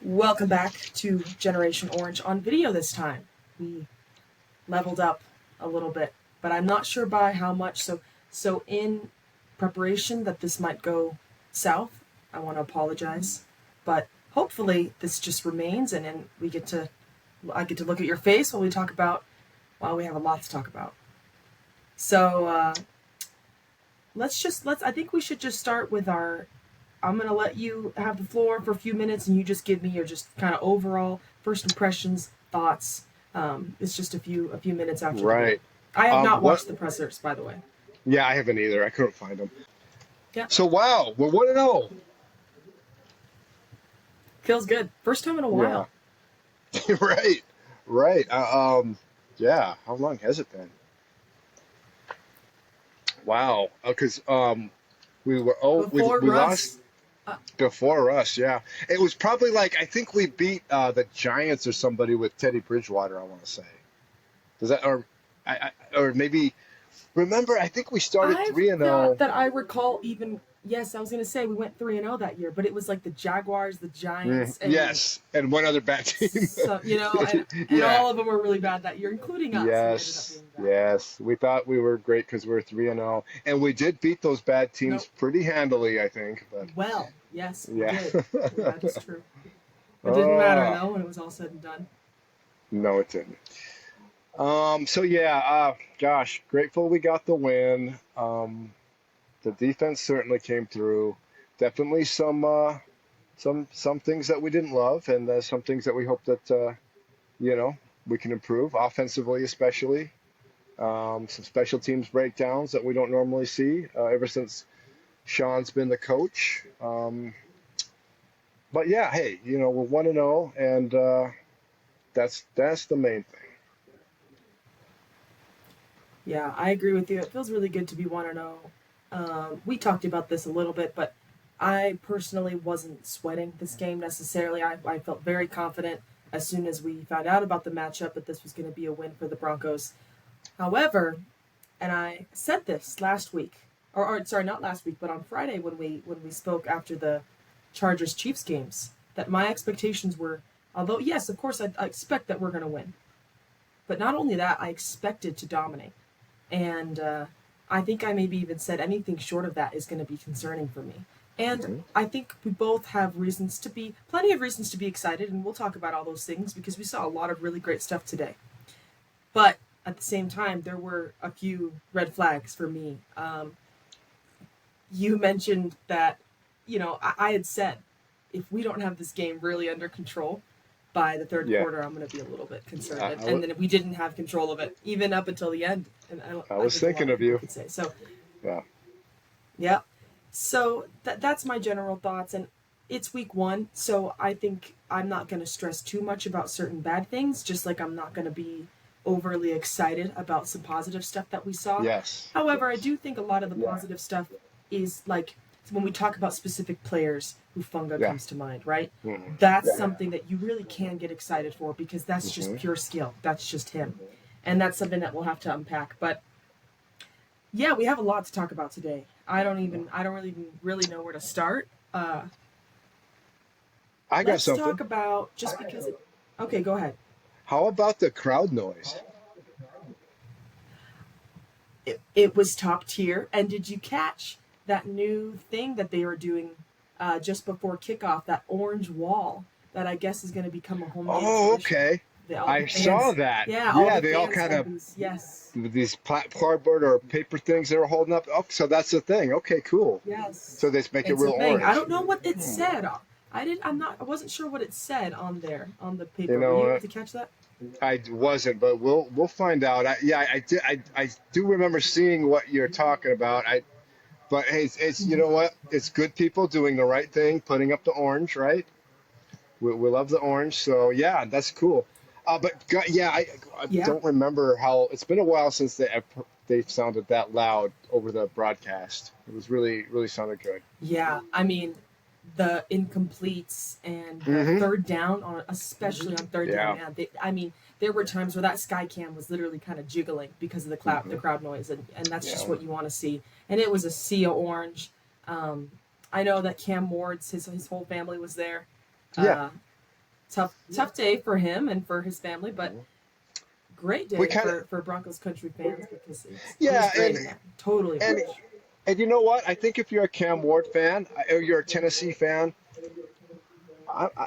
Welcome back to Generation Orange on video this time. We leveled up a little bit, but I'm not sure by how much. So in preparation that this might go south, I want to apologize. But hopefully this just remains, and then I get to look at your face while we have a lot to talk about. So I think we should just start with our. I'm gonna let you have the floor for a few minutes, and you just give me your just kind of overall first impressions, thoughts. It's just a few minutes after the game. Right. I have not What? watched the pressers, by the way. Yeah, I haven't either. I couldn't find them. Yeah, So wow, we're 1-0. feels good. First time in a Yeah. while. Right. Right. Yeah. How long has it been? Wow. Because we were Before we lost Russ, uh, before us. Yeah. It was probably like I think we beat the Giants or somebody with Teddy Bridgewater. I want to say. Does that or maybe remember? I think we started I 3-0. thought that I recall even. Yes, I was gonna say we went 3-0 that year, but it was like the Jaguars, the Giants, and Yes, and one other bad team. so and Yeah. all of them were really bad that year, including us. We ended up Yes, being bad. yes. We thought we were great because we were 3-0, and we did beat those bad teams Nope. pretty handily, I think. But Well, yes, we yeah. did. That is true. It didn't matter Oh, though when it was all said and done. no, it didn't. So yeah, gosh, grateful we got the win. The defense certainly came through. Definitely some things that we didn't love, and some things that we hope that you know we can improve offensively, especially. Some special teams breakdowns that we don't normally see ever since Sean's been the coach. But yeah, hey, we're 1-0, and that's the main thing. Yeah, I agree with you. It feels really good to be 1-0. We talked about this a little bit, but I personally wasn't sweating this game necessarily. I felt very confident as soon as we found out about the matchup that this was going to be a win for the Broncos. However, and I said this last week, or sorry, not last week, but on Friday when we spoke after the Chargers Chiefs games, that my expectations were, although yes, of course I expect that we're going to win, but not only that, I expected to dominate. And I think I maybe even said anything short of that is going to be concerning for me. And Hmm. I think we both have plenty of reasons to be excited, and we'll talk about all those things because we saw a lot of really great stuff today. But at the same time, there were a few red flags for me. You mentioned that, I had said if we don't have this game really under control by the third Yeah, quarter, I'm going to be a little bit concerned. I, And, I, and wa- then we didn't have control of it even up until the end. And I I was think a thinking lot of of people you. could say so. Yeah, Yeah. So that's my general thoughts, and it's week one, so I think I'm not going to stress too much about certain bad things, just like I'm not going to be overly excited about some positive stuff that we saw. yes, However, I yes. do think a lot of the positive stuff is like when we talk about specific players, Hufunga Yeah. comes to mind, right? Hmm. That's something that you really can get excited for because that's just Hmm. pure skill. That's just him. And that's something that we'll have to unpack. But yeah, we have a lot to talk about today. I don't really know where to start. I got Let's something. talk about just because it. Okay, go ahead. How about the crowd noise? It was top tier. And did you catch that new thing that they were doing just before kickoff? That orange wall that I guess is going to become a home game Oh, tradition. okay. All the I saw fans, that. yeah, all Yeah, the they all fans kind had of these. Yes, these cardboard or paper things they were holding up. Oh, so that's the thing. Okay, cool. So yes, they make it it's a real thing. I orange. don't know what it Hmm. said. I wasn't sure what it said on there on the You paper. Were know you able what? to catch that? I wasn't, but we'll find out. Yeah, I do remember seeing what you're talking about. But hey, it's you know what? It's good people doing the right thing, putting up the orange, right? We love the orange, so yeah, that's cool. Yeah, I Yeah, don't remember how. It's been a while since they've sounded that loud over the broadcast. It was really sounded good. yeah. I mean, the incompletes and the Hmm. third down on especially on third down, Yeah. man. I mean, there were times where that sky cam was literally kind of jiggling because of the Hmm. crowd noise, and that's just Yeah. what you want to see. And it was a sea of orange. Um, I know that Cam Ward's his whole family was there. Yeah. Uh, Tough day for him and for his family, but Mhm. great We day kind of, for Broncos country fans because he was yeah, great in that. Totally and watch. and you know what? I think if you're a Cam Ward fan or you're a Tennessee fan,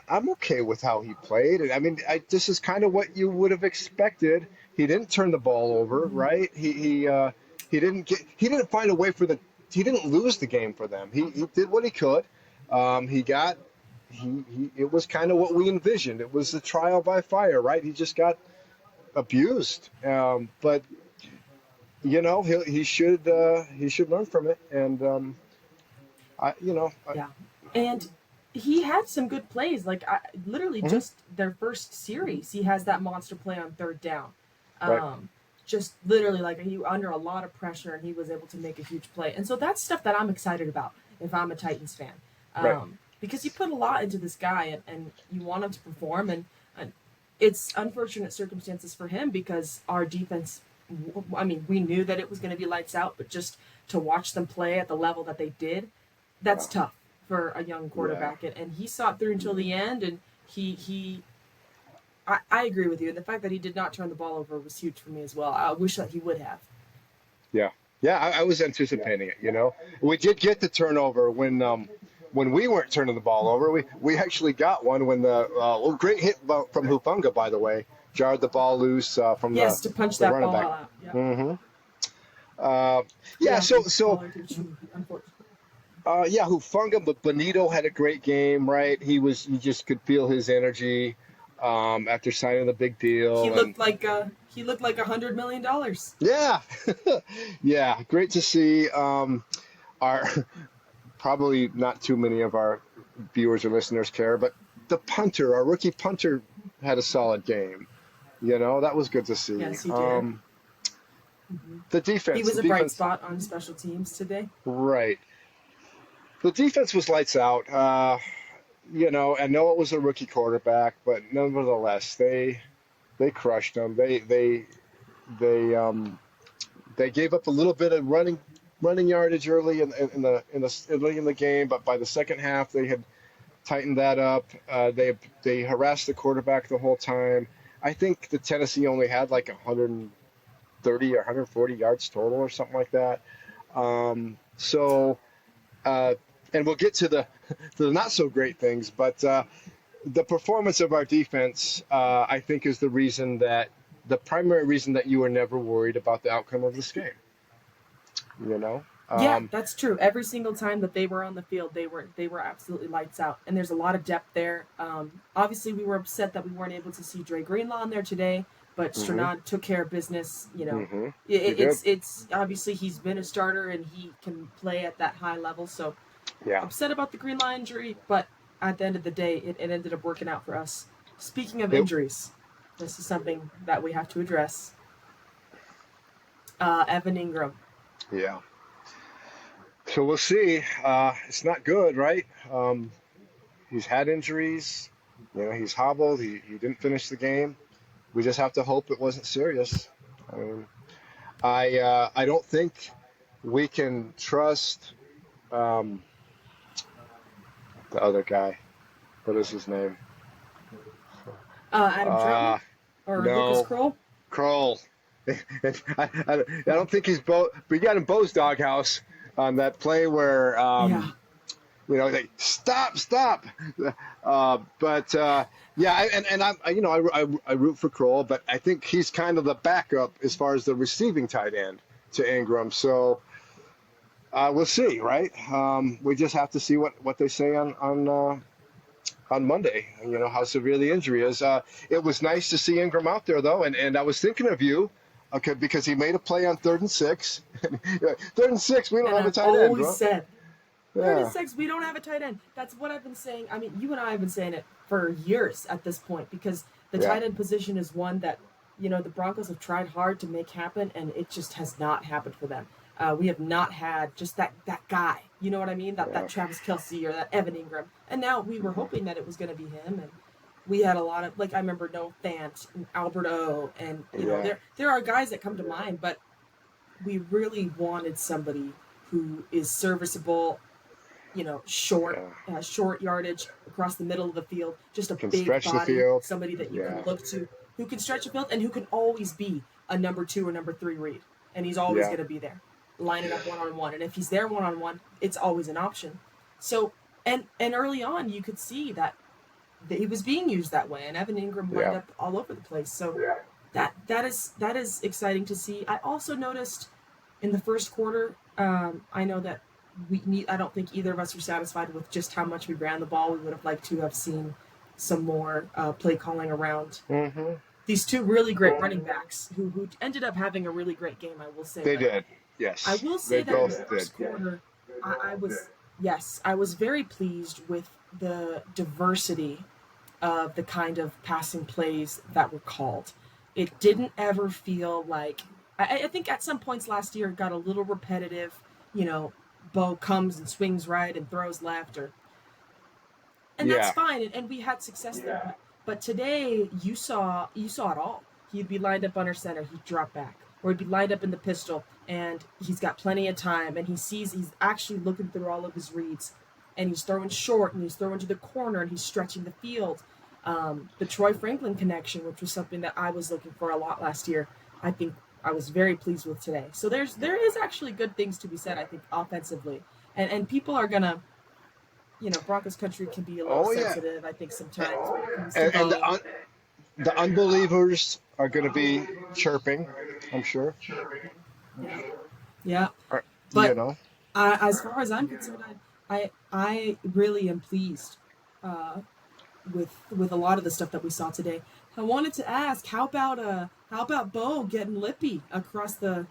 I'm okay with how he played. I mean, this is kind of what you would have expected. He didn't turn the ball over, Mm-hmm. right? He didn't find a way he didn't lose the game for them. He did what he could. He got he it was kind of what we envisioned. It was a trial by fire, right? He just got abused. But he should learn from it. And I you know I, Yeah, and he had some good plays. Like literally mhm, just their first series, he has that monster play on third down. right, Um, just literally like he under a lot of pressure and he was able to make a huge play. And so that's stuff that I'm excited about if I'm a Titans fan, right, because you put a lot into this guy and you want him to perform and it's unfortunate circumstances for him because our defense. I mean, we knew that it was going to be lights out, but just to watch them play at the level that they did, that's yeah, tough for a young yeah. quarterback. And he saw it through until the end. And he I agree with you. And the fact that he did not turn the ball over was huge for me as well. I wish that he would have. Yeah, yeah, I was anticipating it. We did get the turnover when we weren't turning the ball over. We actually got one when the great hit from Hufunga, by the way, jarred the ball loose from Yes, to punch the that running ball back. out. Yeah. hmm Uh, yeah, Yeah, so from so Pollard too, unfortunately. yeah, Hufunga, but Benito had a great game, right? You just could feel his energy after signing the big He deal, and looked like $100 million. yeah, yeah, great to see. Our probably not too many of our viewers or listeners care, but our rookie punter, had a solid game. That was good to see. Yes, he did. Hmm. The He defense, was the a bright defense, spot on special teams today. right? The defense was lights out. I know it was a rookie quarterback, but nevertheless, they crushed them. They they gave up a little bit of running yardage early early in the game, but by the second half, they had tightened that up. They harassed the quarterback the whole time. I think the Tennessee only had like 130 or 140 yards total or something like that. So, uh, and we'll get to the not so great things, but the performance of our defense, I think, is the primary reason that you were never worried about the outcome of this game. You know, Yeah, um, that's true. Every single time that they were on the field, they were absolutely lights out, and there's a lot of depth there. Obviously, we were upset that we weren't able to see Dre Greenlaw in there today, but hmm Stranad took care of business. hmm he did. It's obviously he's been a starter and he can play at that high level. So Yeah. upset about the Greenlaw injury, but at the end of the day, it ended up working out for us. Speaking of It, injuries, this is something that we have to address. Evan Ingram. yeah. So we'll see. It's not good, right? He's had injuries. He's hobbled. He didn't finish the game. We just have to hope it wasn't serious. I mean, I don't think we can trust um, the other guy. What is his name? Adam Troutman Uh, or Lucas no, Kroll. Kroll. I don't think he's We got in Bo's doghouse on that play where Yeah. like stop. But yeah, and I root for Kroll, but I think he's kind of the backup as far as the receiving tight end to Ingram. So we'll see, right? We just have to see what they say on Monday. How severe the injury is. It was nice to see Ingram out there though, and I was thinking of you. Okay, because he made a play on 3rd and 6. 3rd and 6, we don't And have a I've tight end, always bro. said, third and Yeah, six, we don't have a tight end. That's what I've been saying. I mean, you and I have been saying it for years at this point because the yeah, tight end position is one that, the Broncos have tried hard to make happen, and it just has not happened for them. We have not had just that guy. You know what I mean? That yeah. Travis Kelsey or that Evan Ingram. And now we were Mhm. hoping that it was going to be him, and we had a lot of I remember Noah Fant and Albert O, and Yeah, there are guys that come to mind, but we really wanted somebody who is serviceable short, Yeah. short yardage across the middle of the field, just a Can big stretch the body, field. somebody that you can Yeah. look to, who can stretch the field and who can always be a number 2 or number 3 read, and he's always Yeah. going to be there, lining up one on one, and if he's there one on one, it's always an option. So, and early on, you could see that he was being used that way, and Evan Ingram lined Yeah. up all over the place. So that is exciting to see. I also noticed in the first quarter, I know that we need. I don't think either of us were satisfied with just how much we ran the ball. We would have liked to have seen some more play calling around Hmm. these two really great running backs who ended up having a really great game. I will say, They but did. I Yes. will They say that in the both did. first quarter, I was yes, I was very pleased with the diversity of the kind of passing plays that were called. It didn't ever feel like I think at some points last year it got a little repetitive. You know, Bo comes and swings right and throws left, and that's Yeah. fine. And we had success there. But today you saw it all. He'd be lined up under center, he'd drop back, or he'd be lined up in the pistol, and he's got plenty of time, and he's actually looking through all of his reads, and he's throwing short, and he's throwing to the corner, and he's stretching the field. The Troy Franklin connection, which was something that I was looking for a lot last year, I think I was very pleased with today. So there is actually good things to be said, I think, offensively, and people are gonna Broncos country can be a little Oh yeah. sensitive, I think, sometimes when it comes to And Bo. the unbelievers are going to be chirping, I'm sure. Yeah, yeah. Or, you But know. as far as I'm concerned, I really am pleased uh, with a lot of the stuff that we saw today. I wanted to ask, how about Bo getting lippy across the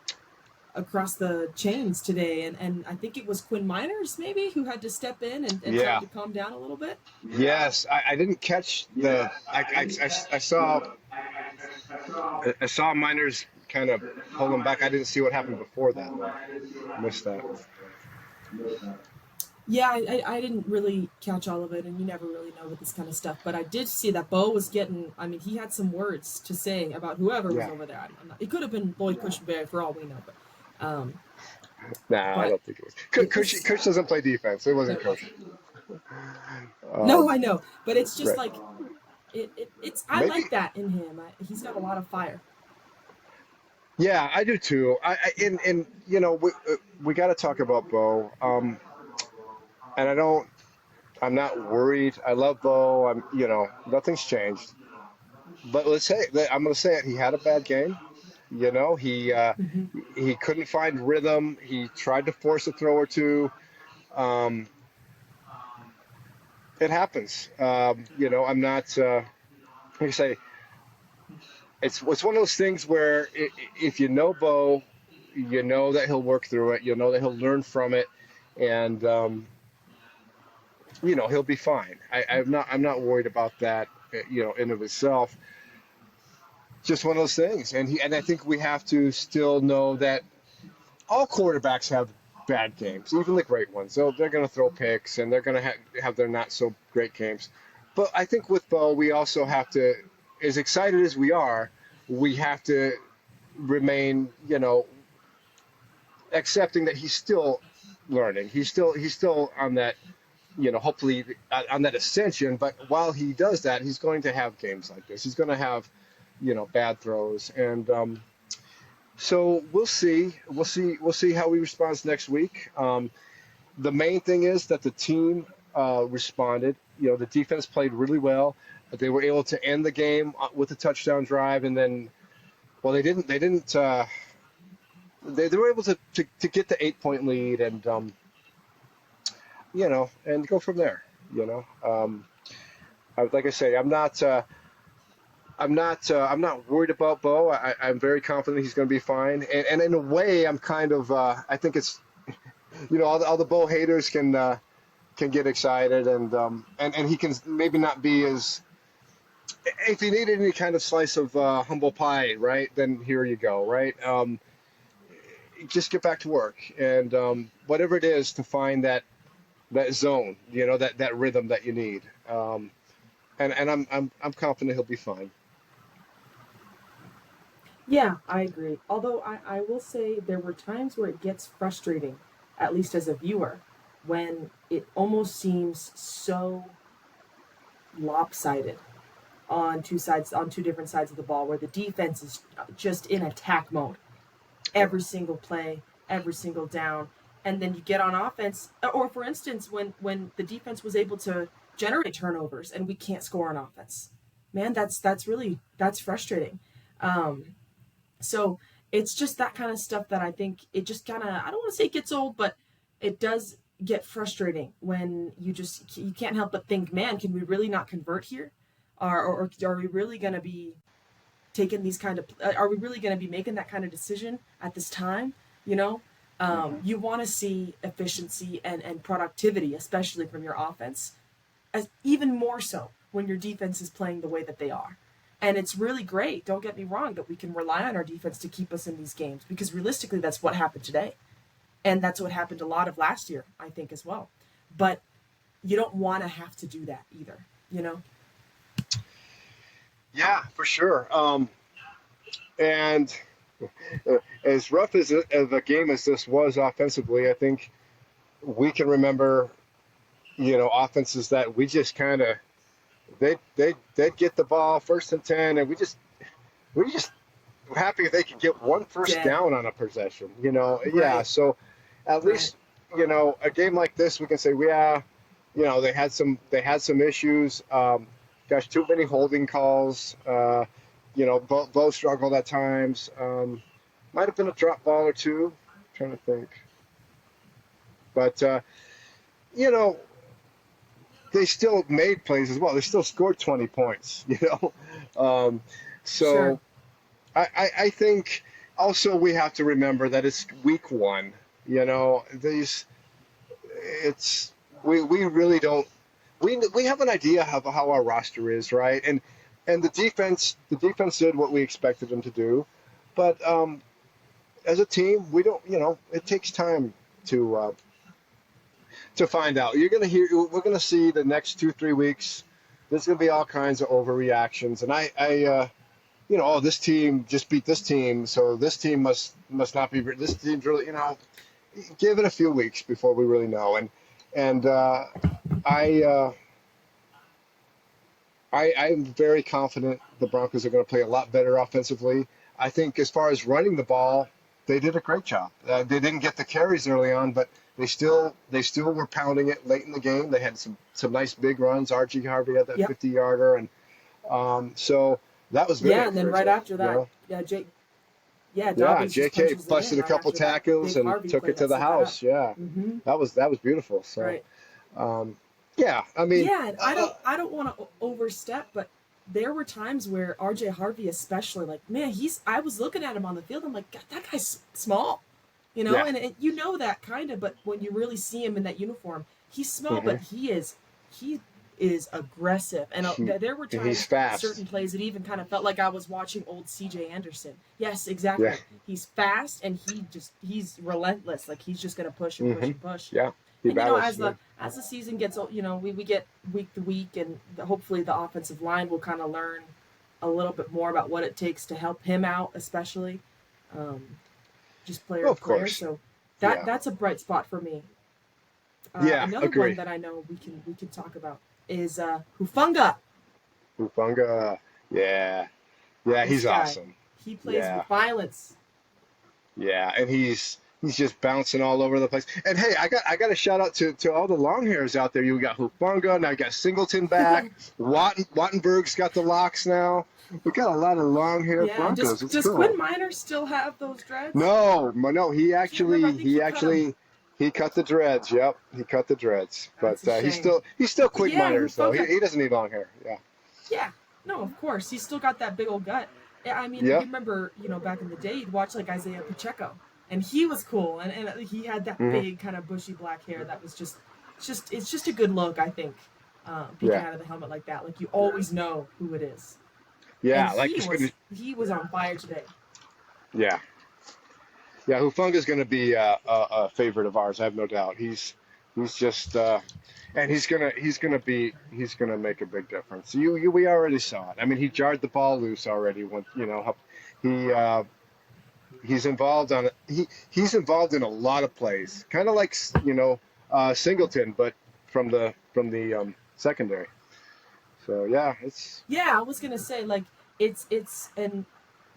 chains today, and I think it was Quinn Miners maybe who had to step in and tell him Yeah. to calm down a little bit. Yes. I didn't catch the. I saw Miners kind of pull him back. I didn't see what happened before that though. Missed that. Yeah, I didn't really catch all of it, and you never really know with this kind of stuff. But I did see that Bo was getting. I mean, he had some words to say about whoever was Yeah. over there. I'm not, it could have been Lloyd Cushenberry for all we know, um, Nah, I but don't think it was. it was Coach doesn't play defense. It wasn't it Coach. wasn't. No, Um, I know, but it's just right. like it's. I Maybe. like that in him. He's got a lot of fire. Yeah, I do too. And we got to talk about Bo. And I don't. I'm not worried. I love Bo. Nothing's changed. But let's say that I'm going to say it. He had a bad game. Hmm. He couldn't find rhythm. He tried to force a throw or two. Um, it happens. I'm not. Like I say, it's one of those things where if you know Bo, you know that he'll work through it. You know that he'll learn from it, and he'll be fine. I'm not worried about that. In of itself, just one of those things. And I think we have to still know that all quarterbacks have bad games, even the great ones. They're going to throw picks and they're going to have their not so great games. But I think with Bo, we also have to, as excited as we are, we have to remain, accepting that he's still learning. He's still on that, hopefully on that ascension. But while he does that, he's going to have games like this. He's going to have, bad throws, and so we'll see. We'll see. We'll see how he responds next week. The main thing is that the team responded. The defense played really well. They were able to end the game with a touchdown drive, and then, well, they didn't. They didn't. They were able to get the 8 point lead, and go from there. Like I say, I'm not worried about Bo. I'm very confident he's going to be fine. And in a way, I'm kind of. I think it's all the Bo haters can get excited, and he can maybe not be as. If you need any kind of slice of humble pie, right? Then here you go, right? Just get back to work, and whatever it is to find that zone, that rhythm that you need. And I'm confident he'll be fine. Yeah, I agree. Although I will say there were times where it gets frustrating, at least as a viewer, when it almost seems so lopsided on two different sides of the ball, where the defense is just in attack mode Yeah. every single play, every single down, and then you get on offense. Or for instance, when the defense was able to generate turnovers and we can't score on offense, man, that's frustrating. Um, so it's just that kind of stuff that I think it just kind of, I don't want to say it gets old, but it does get frustrating when you can't help but think, man, can we really not convert here? Or are we really going to be taking these kind of, are we really going to be making that kind of decision at this time? You know, Hmm. you want to see efficiency and productivity, especially from your offense, as even more so when your defense is playing the way that they are. And it's really great, don't get me wrong, that we can rely on our defense to keep us in these games, because realistically, that's what happened today. And that's what happened a lot of last year, I think, as well. But you don't want to have to do that either, you know? Yeah, for sure. And as rough as a game as this was offensively, I think we can remember, offenses that we just kind of they'd get the ball 1st and 10, and we just were happy if they could get one first Dead. down on a possession. Yeah. Right, So at right. least a game like this, we can say, yeah, they had some issues. Gosh, too many holding calls. Bo struggled at times. Might have been a drop ball or two. Trying to think, but you know they still made plays as well. They still scored 20 points. Um, Sure. so I think also we have to remember that it's week one. These it's we really don't we have an idea of how our roster is, right? And the defense did what we expected them to do, but as a team, we don't. It takes time to find out. We're gonna see the next 2 3 weeks. There's gonna be all kinds of overreactions, and oh, this team just beat this team, so this team must not be. This team's really. Give it a few weeks before we really know. And I, uh, I'm very confident the Broncos are going to play a lot better offensively. I think as far as running the ball, they did a great job. They didn't get the carries early on, but they still were pounding it late in the game. They had some nice big runs. RG Harvey had that Yep. 50-yarder, and so that was very Yeah, and then right encouraging. after that, yeah, Yeah, Dobbins just J.K. punches it in busted a right couple after that tackles big and Harvey took play it to that the set that up. house. Yeah, Mm-hmm. that was beautiful. So. Right. Um, yeah, I mean, Yeah, and I don't want to overstep, but there were times where RJ Harvey, especially, like, man, I was looking at him on the field. I'm like, God, that guy's small, yeah, and you know that kind of, but when you really see him in that uniform, he's small, hmm but he is aggressive. And he, there were and he's times, fast. certain plays, it even kind of felt like I was watching old CJ Anderson. Yes, Yeah, exactly. He's fast, and he's relentless. Like, he's just gonna push and push hmm and push. yeah, he And battles. as Yeah, the season gets old, we get week to week, and hopefully the offensive line will kind of learn a little bit more about what it takes to help him out, especially um, just player well, to of player. course. So Yeah, that's a bright spot for me. yeah, Another one agree. that I know we can talk about is Hufunga. Ufunga, yeah, yeah, This he's guy, awesome. he plays Yeah, with violence. yeah, and he's just bouncing all over the place. And hey, I got a shout out to all the long hairs out there. You got Hufunga, now you got Singleton back. Wattenberg's got the locks now. We got a lot of long haired Yeah, Broncos. It's does cool. Quinn Miner still have those dreads? No, he I can't remember. I actually think he he cut them. actually he cut the dreads. Yep, he cut the dreads. But That's a shame. he's still But quick yeah, minors though. He, Hufunga. he doesn't need long hair. Yeah. Yeah, no, of course. He's still got that big old gut. Yeah, I mean, you Yep. remember, back in the day, you'd watch like Isaiah Pacheco, and he was cool, and he had that Hmm. big kind of bushy black hair that was it's just a good look, I think, peeking Yeah. out of the helmet like that. Like, you always know who it is. And Yeah. Like he it's gonna. was on fire today. Yeah. Yeah. Hufunga's going to be a favorite of ours. I have no doubt. He's just and he's gonna make a big difference. We already saw it. I mean, he jarred the ball loose already. When he he's involved on he's involved in a lot of plays. Kind of like Singleton, but from the secondary. So yeah, it's Yeah, I was gonna say like it's and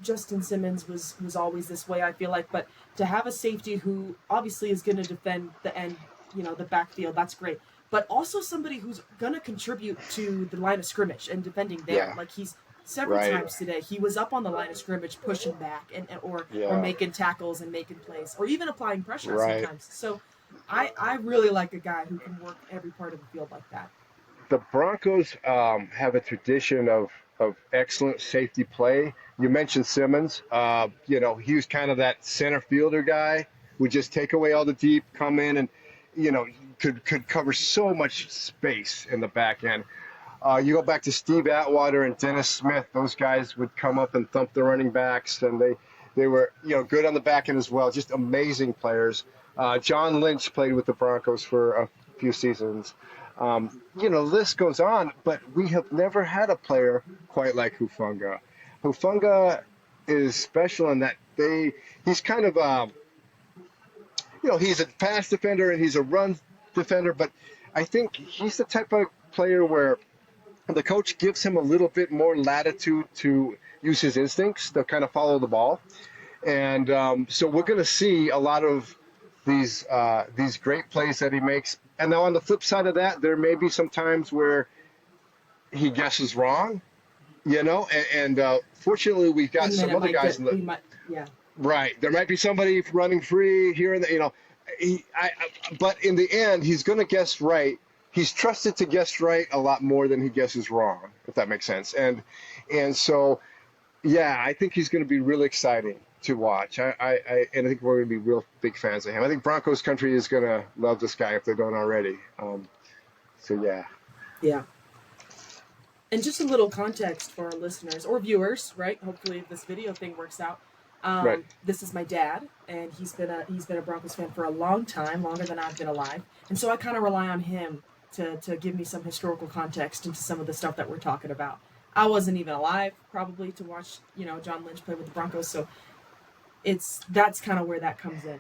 Justin Simmons was always this way. I feel like, but to have a safety who obviously is going to defend the end, the backfield, that's great. But also somebody who's going to contribute to the line of scrimmage and defending there. yeah, Like he's several right, times today, he was up on the line of scrimmage pushing back or yeah, making tackles and making plays or even applying pressure right. sometimes. So I really like a guy who can work every part of the field like that. The Broncos have a tradition of excellent safety play. You mentioned Simmons. He was kind of that center fielder guy, would just take away all the deep, come in and, could cover so much space in the back end. You go back to Steve Atwater and Dennis Smith; those guys would come up and thump the running backs, and they were good on the back end as well. Just amazing players. John Lynch played with the Broncos for a few seasons. The list goes on, but we have never had a player quite like Hufunga. Hufunga is special in that he's kind of he's a pass defender and he's a run defender, but I think he's the type of player where the coach gives him a little bit more latitude to use his instincts to kind of follow the ball. And so we're going to see a lot of these great plays that he makes. And now on the flip side of that, there may be some times where he guesses wrong, and fortunately we've got And then some it other might guys get we might yeah. right. There might be somebody running free here and there, but in the end, he's going to guess right. He's trusted to guess right a lot more than he guesses wrong, if that makes sense. And so, yeah, I think he's going to be really exciting to watch. And I think we're going to be real big fans of him. I think Broncos country is going to love this guy if they don't already. So yeah. Yeah. And just a little context for our listeners or viewers, right? Hopefully, if this video thing works out. Right. This is my dad, and he's been a Broncos fan for a long time, longer than I've been alive, and so I kind of rely on him to give me some historical context into some of the stuff that we're talking about. I wasn't even alive probably to watch John Lynch play with the Broncos, so that's kind of where that comes in.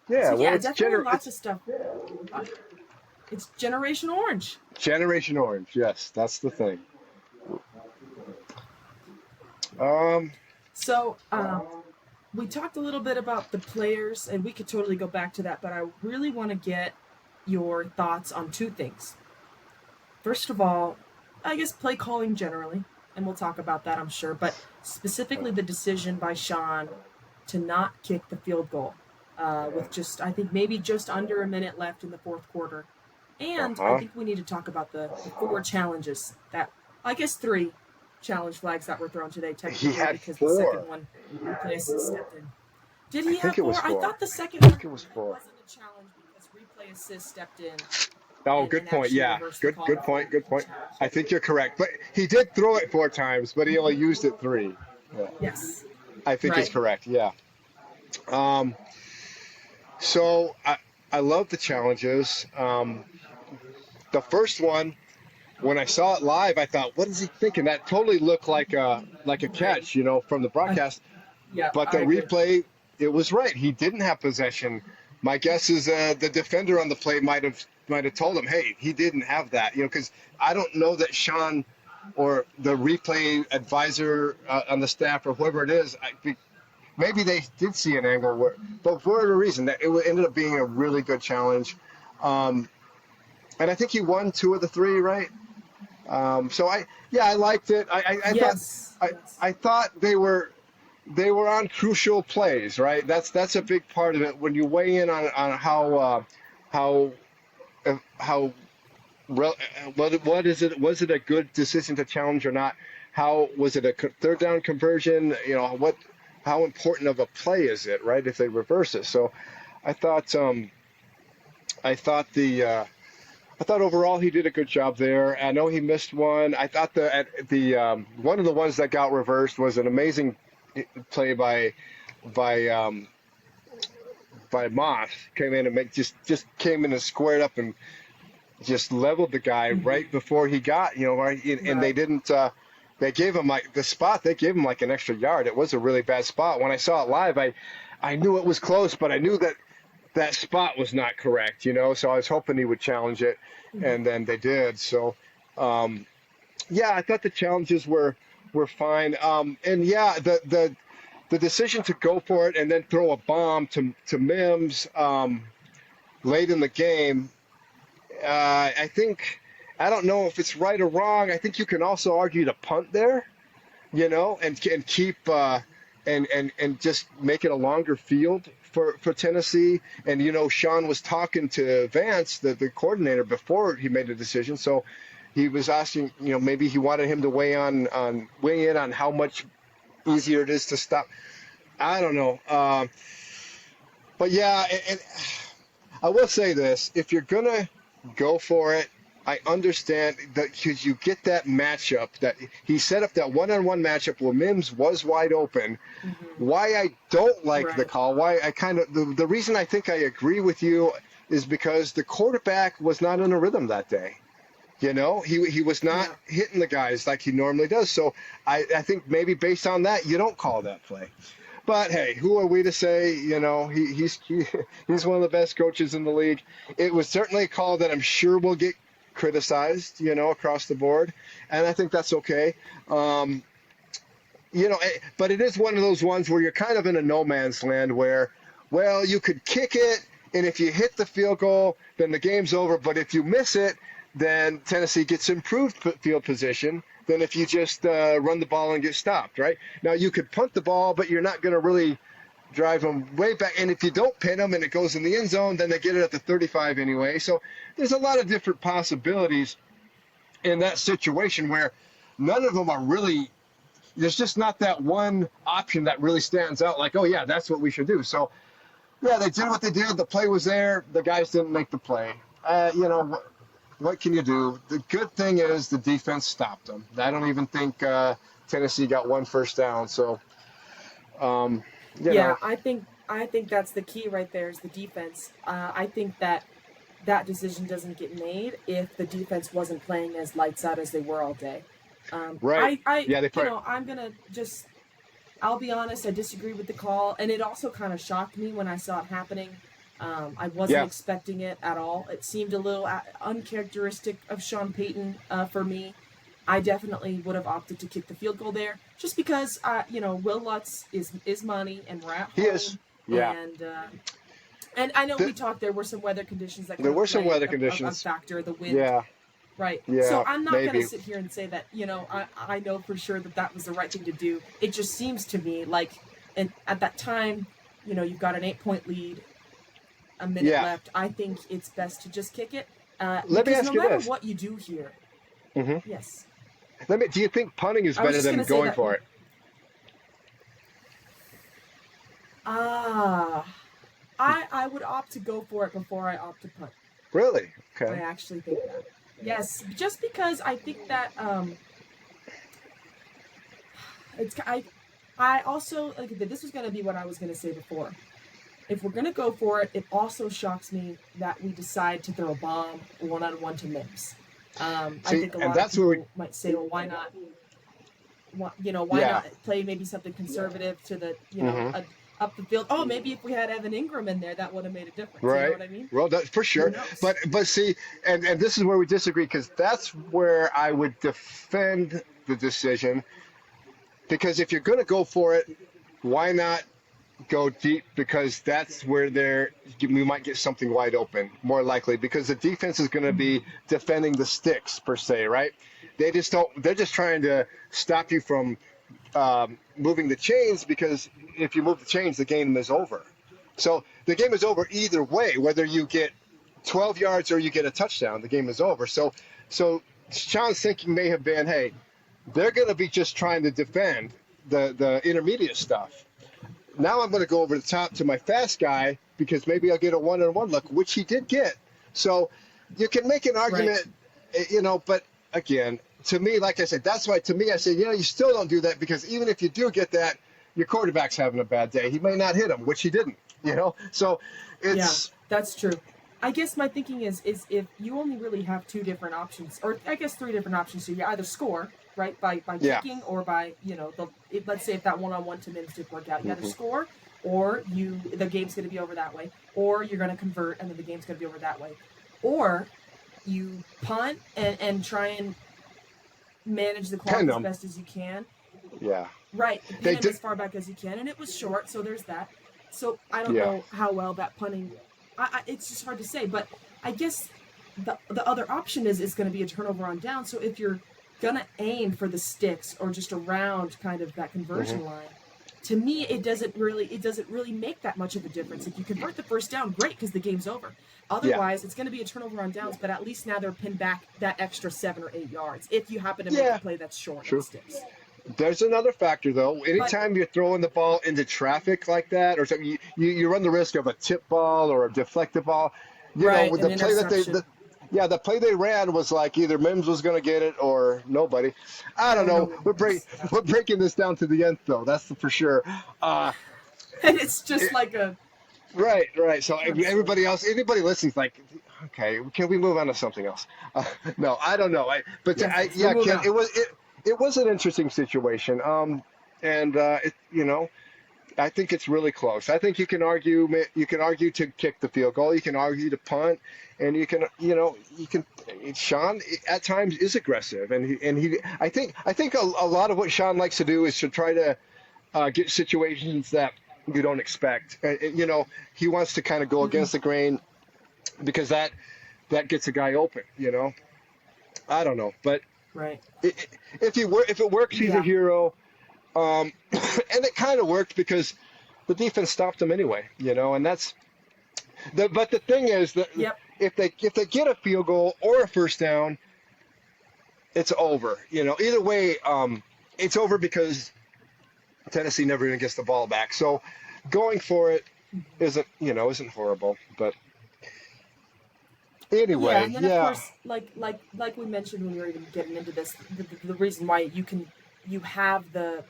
Yeah. So Well, yeah, definitely lots of stuff. It's Generation Orange. Generation Orange. Yes, that's the thing. Um. So, we talked a little bit about the players, and we could totally go back to that, but I really want to get your thoughts on two things. First of all, I guess play calling generally, and we'll talk about that, I'm sure, but specifically the decision by Sean to not kick the field goal with I think maybe just under a minute left in the fourth quarter. And I Uh-huh. think we need to talk about the four challenges I guess three challenge flags that were thrown today, He technically, had because the 4. second one, replay assist stepped in. Did I he have think it was four? I 4. thought the second I one think it was 4. wasn't a challenge because replay assist stepped in Oh, good and point. actually Yeah, reversed the good call good for point. Good a point. challenge. I think you're correct, but he did throw it 4 times, but he only used it 3. Yeah. Yes, I think it's right. correct. Yeah. Um. So I love the challenges. The first one, when I saw it live, I thought, what is he thinking? That totally looked like a Right. catch, from the I, broadcast. yeah, But the I agree. replay, it was right. He didn't have possession. My guess is the defender on the play might have told him, hey, he didn't have that, because I don't know that Sean or the replay advisor on the staff or whoever it is, maybe they did see an angle but for whatever reason, that ended up being a really good challenge. Um, and I think he won 2 of the 3, right? So I liked it. I thought Yes, I, yes. I thought they were on crucial plays, right? That's a big part of it when you weigh in on how how what is it? Was it a good decision to challenge or not? How was it a third down conversion? How important of a play is it, right? If they reverse it, so I thought I thought I thought overall he did a good job there. I know he missed one. I thought the one of the ones that got reversed was an amazing play by um, by Moss. Came in and just came in and squared up and just leveled the guy Hmm. right before he got right. And they Right. didn't. They gave him like the spot. They gave him like an extra yard. It was a really bad spot. When I saw it live, I knew it was close, but I knew that that spot was not correct, So I was hoping he would challenge it, Mhm. and then they did. So, um, yeah, I thought the challenges were fine. And yeah, the decision to go for it and then throw a bomb to Mims late in the game, I think I don't know if it's right or wrong. I think you can also argue to punt there, and keep and just make it a longer field for Tennessee. And Sean was talking to Vance, the coordinator, before he made the decision. So he was asking, maybe he wanted him to weigh in on how much easier it is to stop. I don't know, but yeah, and I will say this: if you're gonna go for it, I understand that because you get that matchup that he set up, that one-on-one matchup where Mims was wide open. Mhm. Why I don't like the Right. call, why I kind of the reason I think I agree with you is because the quarterback was not in a rhythm that day. He was not Yeah. hitting the guys like he normally does. So I think maybe based on that, you don't call that play. But hey, who are we to say? He's one of the best coaches in the league. It was certainly a call that I'm sure will get criticized, across the board, and I think that's okay. Um, but it is one of those ones where you're kind of in a no man's land where, well, you could kick it, and if you hit the field goal, then the game's over. But if you miss it, then Tennessee gets improved field position than if you just run the ball and get stopped, right? Now, you could punt the ball, but you're not going to really drive them way back. And if you don't pin them and it goes in the end zone, then they get it at the 35 anyway. So there's a lot of different possibilities in that situation where none of them are really, there's just not that one option that really stands out like, oh, yeah, that's what we should do. So, yeah, they did what they did. The play was there. The guys didn't make the play. What can you do? The good thing is the defense stopped them. I don't even think Tennessee got one first down. So, um, you Yeah, know, I think that's the key right there is the defense. I think that decision doesn't get made if the defense wasn't playing as lights out as they were all day. right. Yeah, they play. I'm gonna just, I'll be honest, I disagree with the call, and it also kind of shocked me when I saw it happening. I wasn't Yeah, expecting it at all. It seemed a little uncharacteristic of Sean Payton for me. I definitely would have opted to kick the field goal there, just because Will Lutz is money, and we're at he is. home, Yeah. and I know we The, talked. There were some weather conditions that could there have were some played weather a conditions. factor. The wind, Yeah, right? So yeah, I'm not going to maybe. sit here and say that I know for sure that was the right thing to do. It just seems to me like, and at that time, you've got an 8-point lead, a minute Yeah. left. I think it's best to just kick it, Let me because no ask you matter this. what you do here, hmm yes, Do you think punting is I was better just going than to say going that. for it? Ah, I would opt to go for it before I opt to punt. Really? I Okay. actually think that. Yes, just because I think that it's I also like this was going to be what I was going to say before. If we're going to go for it, it also shocks me that we decide to throw a bomb one-on-one to Mims. I See, think a and lot of that's where we. people might say, well, why not? Why Yeah. not play maybe something conservative to the hmm up the field? Oh, maybe if we had Evan Ingram in there, that would have made a difference. You know Right. what I mean? Well, that for Who sure. knows? But see, and this is where we disagree because that's where I would defend the decision because if you're going to go for it, why not go deep? Because that's where we might get something wide open, more likely, because the defense is going to be defending the sticks per se, right? They just don't. They're just trying to stop you from moving the chains because if you move the chains, the game is over. So the game is over either way, whether you get 12 yards or you get a touchdown. The game is over. So Sean's thinking may have been, hey, they're going to be just trying to defend the intermediate stuff. Now I'm going to go over the top to my fast guy because maybe I'll get a one-on-one look, which he did get. So you can make an Right. argument, but again, to me, like I said, that's why to me I say, you still don't do that because even if you do get that, your quarterback's having a bad day. He may not hit him, which he didn't. So Yeah, it's, that's true. I guess my thinking is if you only really have two different options, or I guess three different options, so you either score right by yeah. kicking or by let's say if that one-on-one to Mims did work out, you either hmm score or the game's going to be over that way, or you're going to convert and then the game's going to be over that way, or you punt and try and manage the clock Pin as them. best as you can. Yeah. Right, They pin him did. as far back as you can, and it was short, so there's that. So I don't Yeah. know how well that punting. It's just hard to say, but I guess the other option is going to be a turnover on down. So if you're gonna aim for the sticks or just around kind of that Hmm. conversion line, to me it doesn't really make that much of a difference. If you convert the first down, great, because the game's over. Yeah. Otherwise, it's going to be a turnover on downs, but at least now they're pinned back that extra 7 or 8 yards if you happen to make a Yeah. play that's short of True. sticks. There's another factor though. But Anytime you're throwing the ball into traffic like that, or something, you run the risk of a tip ball or a deflected ball. right, With an the play that interception yeah, the play they ran was like either Mims was going to get it or nobody. I don't or no know. one was. Yeah. We're breaking this down to the nth though. That's for sure. Uh, And it's just it, like a right, right. So I'm sorry. anybody listening's like, okay, can we move on to something else? No, I don't know. Yes, yes, we're Yeah, moving Ken, on. it was an interesting situation. And I think it's really close. I think you can argue to kick the field goal, you can argue to punt, and you can. Sean at times is aggressive, and he. I think a lot of what Sean likes to do is to try to get situations that you don't expect. He wants to kind of go Mm-hmm. against the grain because that gets a guy open. I don't know, but Right. if it works, he's a Yeah. hero. And it kind of worked because the defense stopped them anyway, and but the thing is that Yep. if they get a field goal or a first down, it's over. Either way, it's over because Tennessee never even gets the ball back. So going for it isn't horrible. But Yeah, anyway, and then of yeah, course, like we mentioned when we were even getting into this, the reason why you have the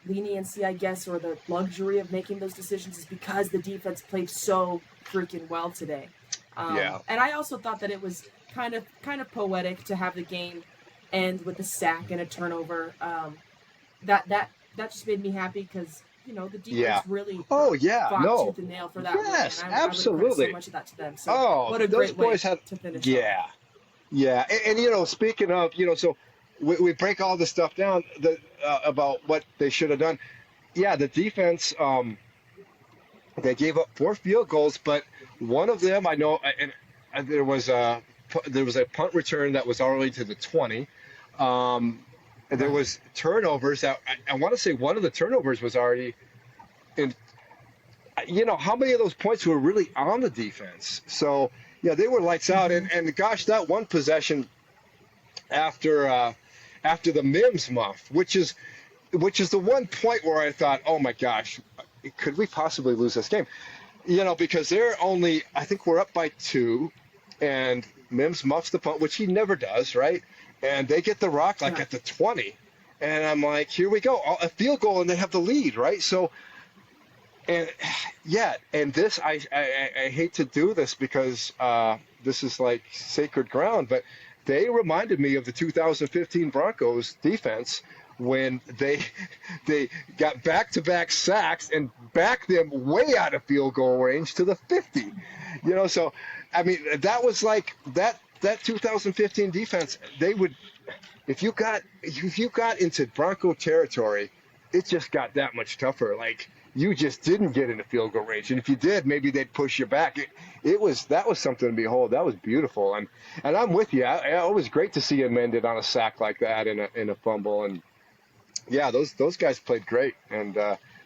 leniency, I guess, or the luxury of making those decisions is because the defense played so freaking well today. yeah, And I also thought that it was kind of poetic to have the game end with a sack and a turnover. That just made me happy because the defense yeah. really Oh yeah, fought no, tooth and nail for that win, yes, and I would credit so absolutely. much of that to them. So Oh, what a those great way boys had, to finish off. yeah. Yeah, and speaking of, so we break all this stuff down about what they should have done. Yeah, the defense, they gave up 4 field goals, but one of them I know, and there was a punt return that was already to the 20. And there Right. was turnovers that I want to say one of the turnovers was already in. How many of those points were really on the defense? So yeah, they were lights out, Mm-hmm. and gosh, that one possession after the Mims muff, which is the one point where I thought, oh my gosh, could we possibly lose this game? Because I think we're up by 2, and Mims muffs the punt, which he never does, right? And they get the rock like Yeah. at the 20, and I'm like, here we go, a field goal, and they have the lead, right? So. And yeah, and this I hate to do this because this is like sacred ground, but they reminded me of the 2015 Broncos defense when they got back-to-back sacks and backed them way out of field goal range to the 50. So I mean that was like that 2015 defense. They would if you got into Bronco territory, it just got that much tougher. Like you just didn't get into field goal range, and if you did, maybe they'd push you back. That was something to behold. That was beautiful, and I'm with you. It was great to see him ended on a sack like that in a fumble, and yeah, those guys played great, and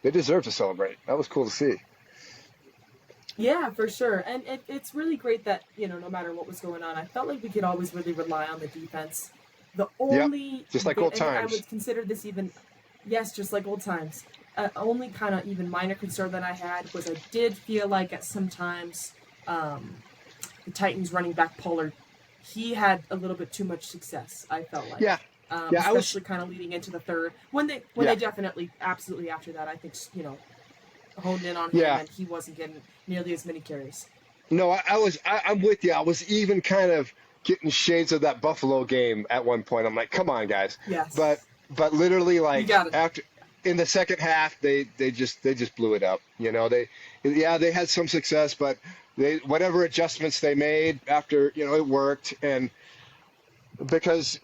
they deserve to celebrate. That was cool to see. Yeah, for sure. And it's really great that, no matter what was going on, I felt like we could always really rely on the defense. The Yep, only, just like old and I times. would consider this even, yes, just like old times. Only kind of even minor concern that I had was I did feel like at some times the Titans running back Pollard, he had a little bit too much success, I felt like. Yeah, yeah, I was. Especially kind of leading into the third. When Yeah, they definitely, absolutely after that, I think, honed in on him yeah. and he wasn't getting nearly as many carries. No, I'm with you. I was even kind of getting shades of that Buffalo game at one point. I'm like, come on, guys. Yes. But literally, You like got it. after in the second half, they just blew it up. They had some success, but whatever adjustments they made after, it worked, and because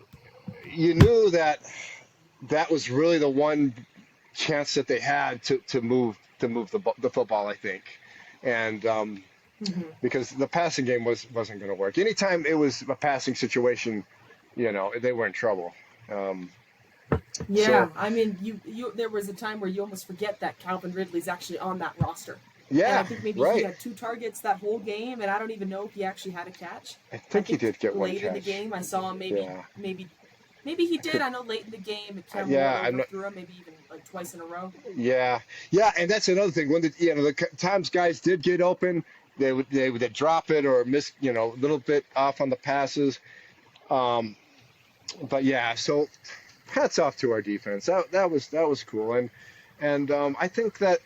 you knew that was really the one chance that they had to move the football, I think, and Hmm. because the passing game wasn't going to work. Anytime it was a passing situation, they were in trouble. Um, Yeah, so I mean, you there was a time where you almost forget that Calvin Ridley's actually on that roster, and I yeah, think maybe he right. had 2 targets that whole game, and I don't even know if he actually had a catch. I I think he think did get one late in the catch. game I saw him Yeah, maybe he I did. could. I know late in the game Cam Ward Yeah, I'm not. overthrew him, maybe even like twice in a row. Yeah, yeah, and that's another thing. When the times guys did get open, they would drop it or miss, a little bit off on the passes. Um, but yeah, so hats off to our defense. That was cool, and I think that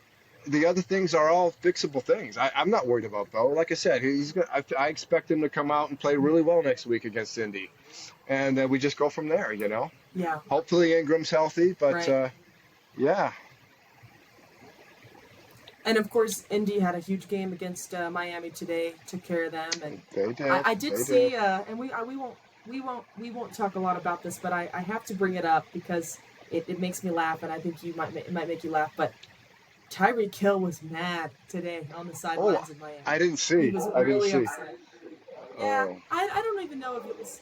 the other things are all fixable things. I'm not worried about Bo. Like I said, he's gonna. I expect him to come out and play really well next week against Indy, and then we just go from there. Yeah, Hopefully Ingram's healthy, but right. yeah, And of course, Indy had a huge game against Miami today. Took care of them, and they I, did. I did They did. see. And we won't talk a lot about this, but I have to bring it up because it makes me laugh, and I think it might make you laugh. But Tyreek Hill was mad today on the Oh, sidelines in Miami. I didn't He see. was I didn't really see. upset. Yeah, Oh, I don't even know if it was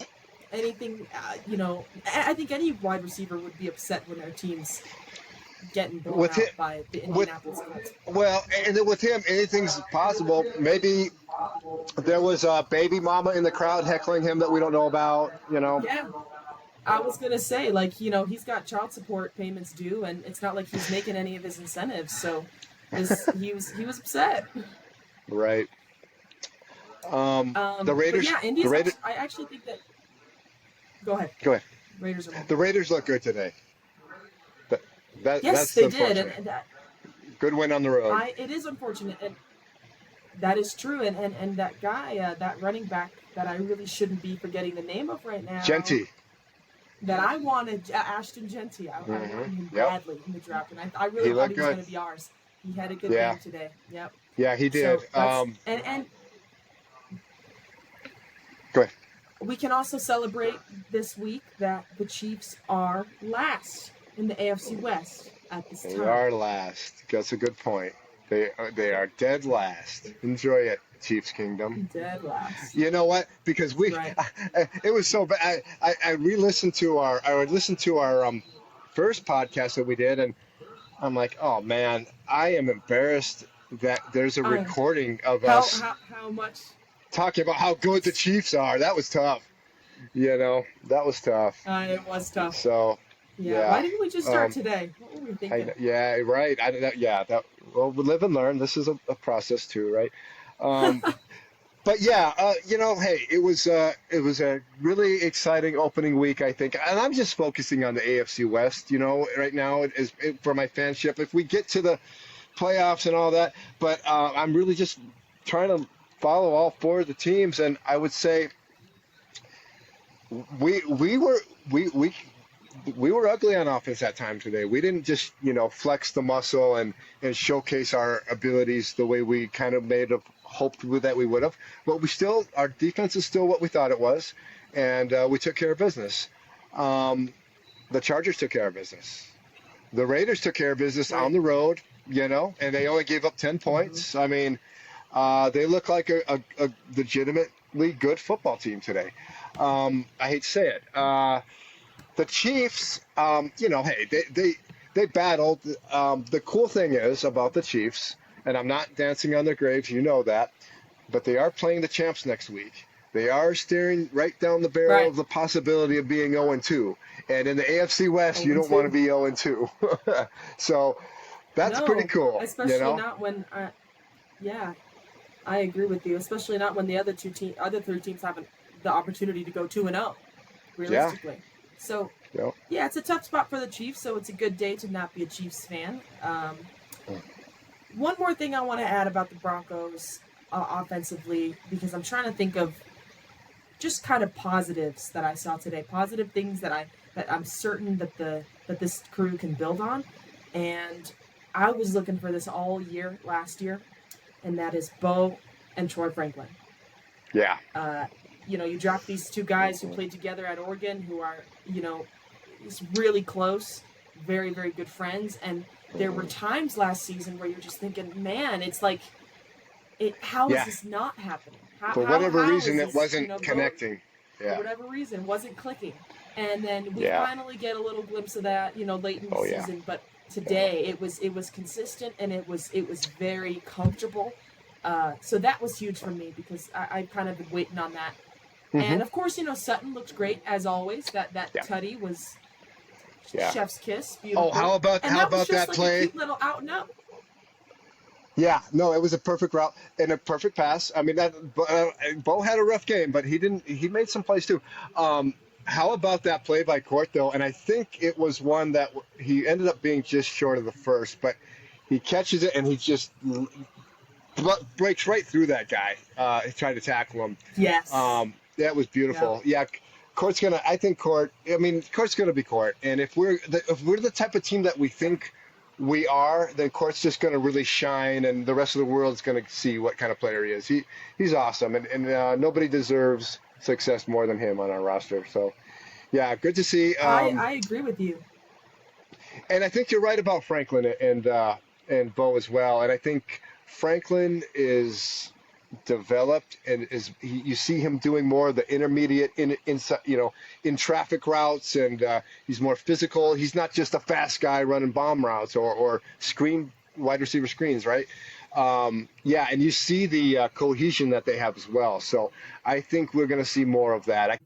anything. I think any wide receiver would be upset when their team's getting blown with it, out by the with Indianapolis Colts. well, and then with him, anything's possible. Maybe there was a baby mama in the crowd heckling him that we don't know about. Yeah, I was gonna say, like, he's got child support payments due, and it's not like he's making any of his incentives. So, he was upset. Right. The But Raiders. yeah, The India's Raiders. actually. I actually think that. Go ahead. Go ahead. Raiders are more. The Raiders look good today. That, Yes, that's they did, unfortunate. and that Good win on the road. it is unfortunate, and that is true, and that guy, that running back that I really shouldn't be forgetting the name of right now, Genty. that I wanted, Ashton Genty. I wanted him Yep. badly in the draft, and I really He thought looked he was good. going to be ours. He had a good Yeah. game today. Yep. Yeah, he did. So that's and Go ahead. we can also celebrate this week that the Chiefs are last in the AFC West at this They time. are last. That's a good point. They are dead last. Enjoy it, Chiefs Kingdom. Dead last. You know what? Because Right. it was so bad. I re-listened to our first podcast that we did, and I'm like, oh man, I am embarrassed that there's a Uh, recording of how us how how much? talking about how good the Chiefs are. That was tough. That was tough. It was tough. So Yeah. Why yeah, didn't we just start um, today? What were we thinking? yeah, right. I don't know. Yeah, well, we live and learn. This is a process too, right? Um, but yeah, hey, it was a really exciting opening week, I think, and I'm just focusing on the AFC West, right now for my fanship. If we get to the playoffs and all that, but I'm really just trying to follow all four of the teams, and I would say we were we were ugly on offense at time today. We didn't just flex the muscle and showcase our abilities the way we kind of made of hoped that we would have. But our defense is still what we thought it was, and we took care of business. Um, the Chargers took care of business. The Raiders took care of business on Right. the road, and they only gave up 10 Hmm. points. I mean, they look like a legitimately good football team today. I hate to say it. The Chiefs, hey, they battled. The cool thing is about the Chiefs, and I'm not dancing on their graves, you know that, but they are playing the champs next week. They are staring right down the barrel Right. of the possibility of being 0-2. And in the AFC West, you Oh, don't want to two. be 0-2. So that's pretty No, cool, especially not when. Yeah, I agree with you. Especially not when the other three teams have the opportunity to go 2-0, Yeah, realistically. So yeah. yeah, it's a tough spot for the Chiefs. So it's a good day to not be a Chiefs fan. One more thing I want to add about the Broncos offensively, because I'm trying to think of just kind of positives that I saw today, positive things that I'm certain that this crew can build on. and I was looking for this all year last year, and that is Bo and Troy Franklin. Yeah. Uh, you draft these two guys who played together at Oregon, who are, really close, very, very good friends. And there were times last season where you're just thinking, man, it's like, how is Yeah. this not happening? For whatever How is reason, it this, wasn't connecting. for Yeah. whatever reason, wasn't clicking. And then we Yeah. finally get a little glimpse of that, late in the Oh, yeah. season. But today it was consistent, and it was very comfortable. So that was huge for me because I've kind of been waiting on that. And of course, Sutton looked great as always. That Yeah. tutty was Yeah. chef's kiss, beautiful. Oh, how about was just that like play? a cute little out and up. Yeah, no, it was a perfect route and a perfect pass. I mean, Bo had a rough game, but he made some plays too. How about that play by Court though? And I think it was one that he ended up being just short of the first, but he catches it and he just breaks right through that guy. Trying to tackle him. Yes. That was beautiful. Yeah. Court's gonna. I think Court. I mean, Court's gonna be Court. And if we're the type of team that we think we are, then Court's just gonna really shine, and the rest of the world's gonna see what kind of player he is. He's awesome, and nobody deserves success more than him on our roster. So, yeah, good to see. I agree with you. And I think you're right about Franklin and Bo as well. And I think Franklin is developed and you see him doing more of the intermediate in traffic routes, and he's more physical. He's not just a fast guy running bomb routes or wide receiver screens, right? And you see the cohesion that they have as well. So I think we're going to see more of that.